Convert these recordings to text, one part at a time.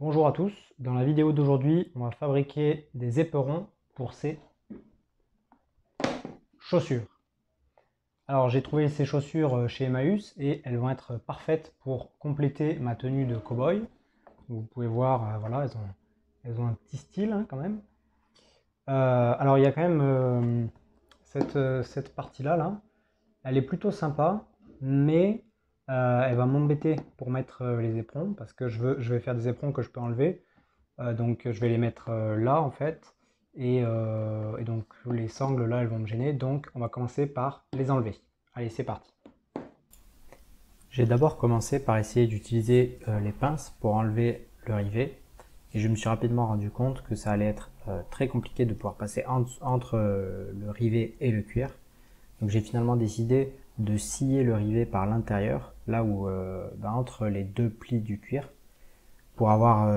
Bonjour à tous, dans la vidéo d'aujourd'hui, on va fabriquer des éperons pour ces chaussures. Alors j'ai trouvé ces chaussures chez Emmaüs et elles vont être parfaites pour compléter ma tenue de cow-boy. Vous pouvez voir, voilà, elles ont un petit style hein, quand même. Alors il y a quand même cette partie-là, là, elle est plutôt sympa, mais elle va m'embêter pour mettre les éperons parce que je vais faire des éperons que je peux enlever. Donc je vais les mettre là en fait et donc les sangles là elles vont me gêner, donc on va commencer par les enlever. Allez, c'est parti. J'ai d'abord commencé par essayer d'utiliser les pinces pour enlever le rivet et je me suis rapidement rendu compte que ça allait être très compliqué de pouvoir passer entre le rivet et le cuir. Donc j'ai finalement décidé de scier le rivet par l'intérieur, là où entre les deux plis du cuir, pour avoir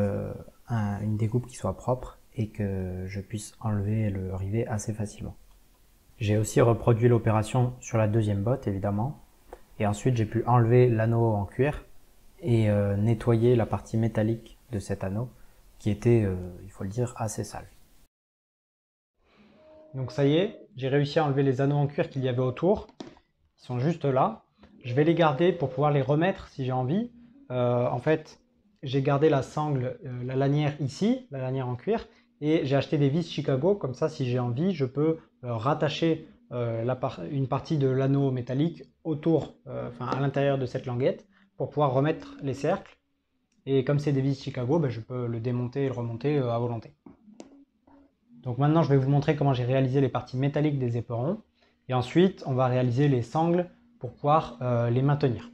une découpe qui soit propre et que je puisse enlever le rivet assez facilement. J'ai aussi reproduit l'opération sur la deuxième botte évidemment, et ensuite j'ai pu enlever l'anneau en cuir et nettoyer la partie métallique de cet anneau qui était, il faut le dire, assez sale. Donc ça y est, j'ai réussi à enlever les anneaux en cuir qu'il y avait autour. Ils sont juste là. Je vais les garder pour pouvoir les remettre si j'ai envie. En fait, j'ai gardé la sangle, la lanière ici, la lanière en cuir, et j'ai acheté des vis Chicago, comme ça si j'ai envie, je peux rattacher une partie de l'anneau métallique autour, à l'intérieur de cette languette, pour pouvoir remettre les cercles. Et comme c'est des vis Chicago, je peux le démonter et le remonter à volonté. Donc maintenant je vais vous montrer comment j'ai réalisé les parties métalliques des éperons, et ensuite on va réaliser les sangles pour pouvoir les maintenir.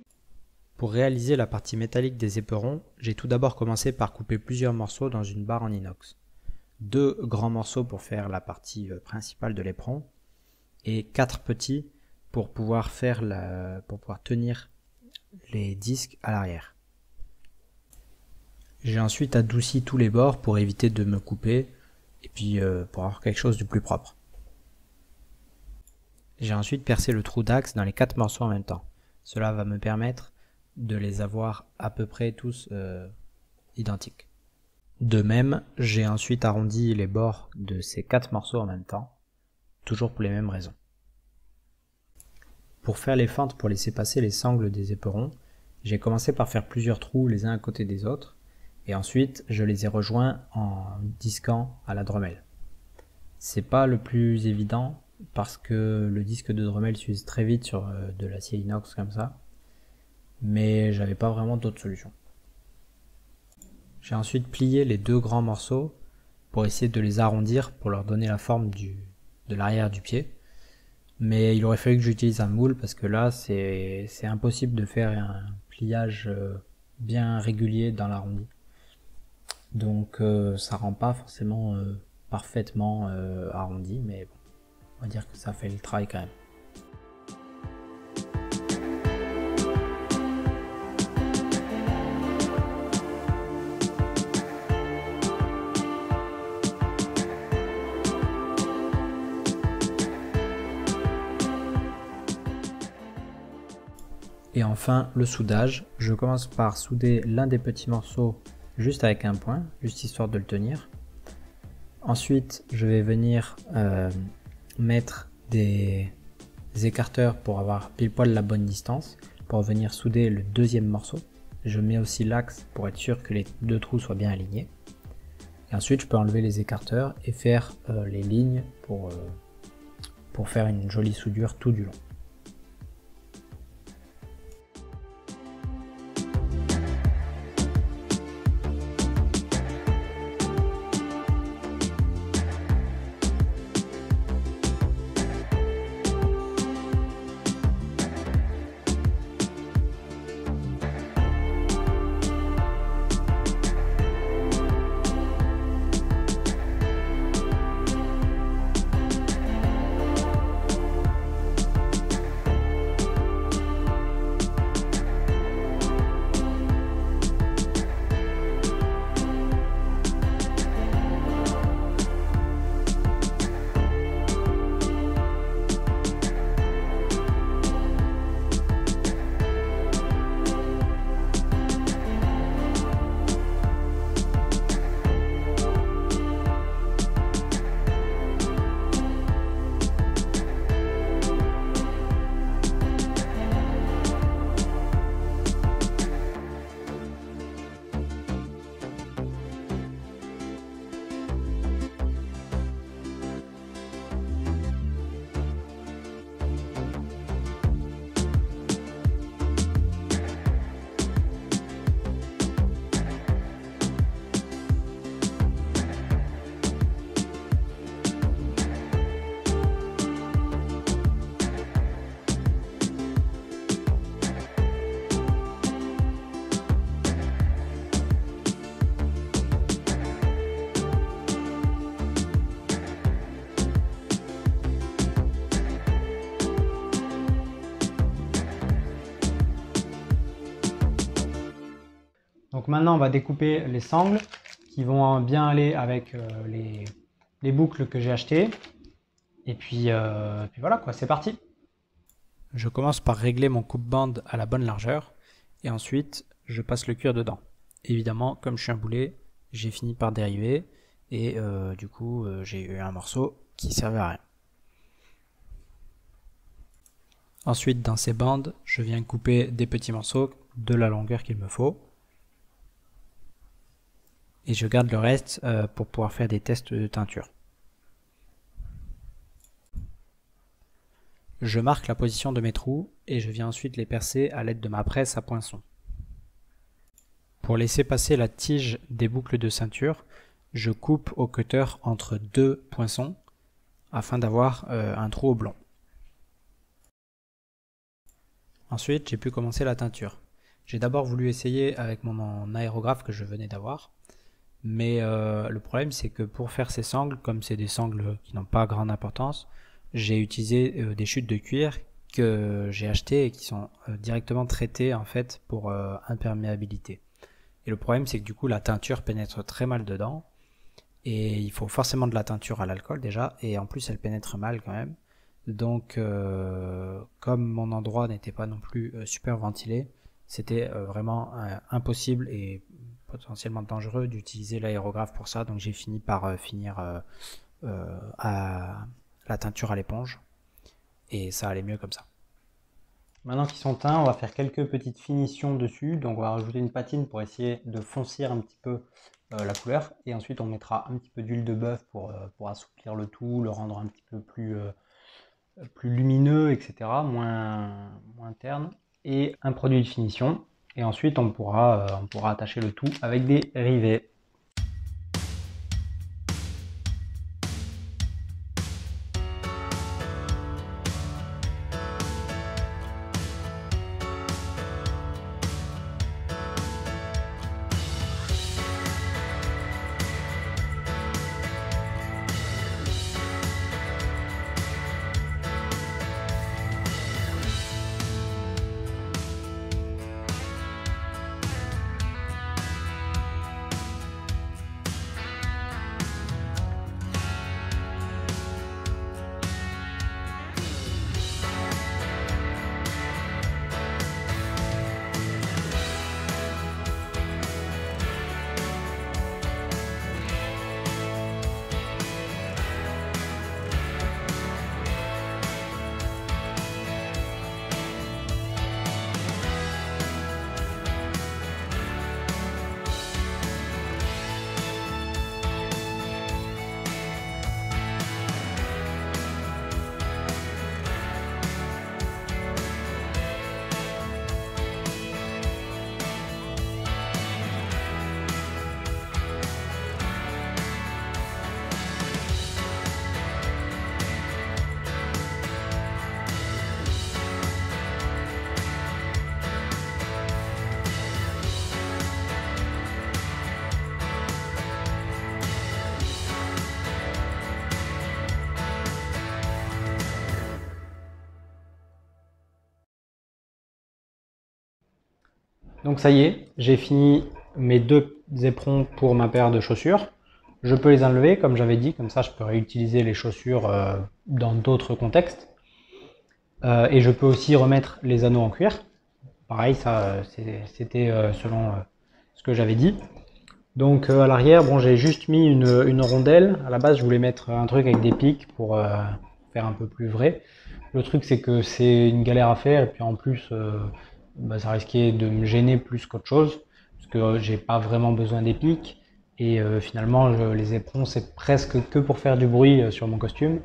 Pour réaliser la partie métallique des éperons, j'ai tout d'abord commencé par couper plusieurs morceaux dans une barre en inox. 2 grands morceaux pour faire la partie principale de l'éperon et 4 petits pour pouvoir tenir les disques à l'arrière. J'ai ensuite adouci tous les bords pour éviter de me couper et puis pour avoir quelque chose de plus propre. J'ai ensuite percé le trou d'axe dans les 4 morceaux en même temps. Cela va me permettre de les avoir à peu près tous identiques. De même, j'ai ensuite arrondi les bords de ces 4 morceaux en même temps, toujours pour les mêmes raisons. Pour faire les fentes pour laisser passer les sangles des éperons, j'ai commencé par faire plusieurs trous les uns à côté des autres, et ensuite je les ai rejoints en disquant à la Dremel. C'est pas le plus évident parce que le disque de Dremel s'use très vite sur de l'acier inox comme ça, mais j'avais pas vraiment d'autre solution. J'ai ensuite plié les 2 grands morceaux pour essayer de les arrondir pour leur donner la forme de l'arrière du pied, mais il aurait fallu que j'utilise un moule parce que là c'est impossible de faire un pliage bien régulier dans l'arrondi. Donc ça rend pas forcément parfaitement arrondi, mais bon, on va dire que ça fait le travail quand même. Et enfin le soudage, je commence par souder l'un des petits morceaux juste avec un point, juste histoire de le tenir. Ensuite je vais venir mettre des écarteurs pour avoir pile poil la bonne distance, pour venir souder le deuxième morceau. Je mets aussi l'axe pour être sûr que les 2 trous soient bien alignés. Et ensuite je peux enlever les écarteurs et faire les lignes pour faire une jolie soudure tout du long. Donc maintenant, on va découper les sangles qui vont bien aller avec les boucles que j'ai achetées. Et puis voilà quoi, c'est parti. Je commence par régler mon coupe-bande à la bonne largeur et ensuite je passe le cuir dedans. Évidemment, comme je suis un boulet, j'ai fini par dériver et du coup j'ai eu un morceau qui servait à rien. Ensuite, dans ces bandes, je viens couper des petits morceaux de la longueur qu'il me faut. Et je garde le reste pour pouvoir faire des tests de teinture. Je marque la position de mes trous et je viens ensuite les percer à l'aide de ma presse à poinçon. Pour laisser passer la tige des boucles de ceinture, je coupe au cutter entre deux poinçons afin d'avoir un trou oblong. Ensuite, j'ai pu commencer la teinture. J'ai d'abord voulu essayer avec mon aérographe que je venais d'avoir, mais le problème c'est que pour faire ces sangles, comme c'est des sangles qui n'ont pas grande importance, j'ai utilisé des chutes de cuir que j'ai achetées et qui sont directement traitées en fait pour imperméabilité. Et le problème c'est que du coup la teinture pénètre très mal dedans et il faut forcément de la teinture à l'alcool déjà et en plus elle pénètre mal quand même. Donc comme mon endroit n'était pas non plus super ventilé, c'était vraiment impossible et potentiellement dangereux d'utiliser l'aérographe pour ça. Donc j'ai fini par finir à la teinture à l'éponge et ça allait mieux comme ça. Maintenant qu'ils sont teints, on va faire quelques petites finitions dessus. Donc on va rajouter une patine pour essayer de foncir un petit peu la couleur et ensuite on mettra un petit peu d'huile de bœuf pour assouplir le tout, le rendre un petit peu plus lumineux, etc., moins terne, et un produit de finition. Et ensuite on pourra attacher le tout avec des rivets. Donc ça y est, j'ai fini mes deux éperons pour ma paire de chaussures. Je peux les enlever, comme j'avais dit, comme ça je peux réutiliser les chaussures dans d'autres contextes. Et je peux aussi remettre les anneaux en cuir. Pareil, ça c'était selon ce que j'avais dit. Donc à l'arrière, bon, j'ai juste mis une rondelle. À la base, je voulais mettre un truc avec des pics pour faire un peu plus vrai. Le truc, c'est que c'est une galère à faire et puis en plus, ça risquait de me gêner plus qu'autre chose parce que j'ai pas vraiment besoin des pics et finalement, les éperons, c'est presque que pour faire du bruit sur mon costume.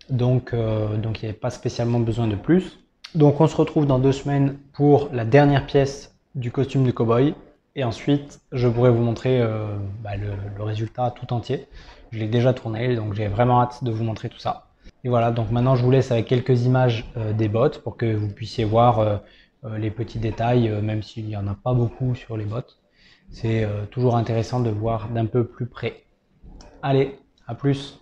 Donc il n'y avait pas spécialement besoin de plus. Donc on se retrouve dans 2 semaines pour la dernière pièce du costume de cow-boy. Et ensuite, je pourrai vous montrer le résultat tout entier. Je l'ai déjà tourné, donc j'ai vraiment hâte de vous montrer tout ça. Et voilà, donc maintenant je vous laisse avec quelques images des bottes pour que vous puissiez voir les petits détails, même s'il n'y en a pas beaucoup sur les bottes. C'est toujours intéressant de voir d'un peu plus près. Allez, à plus!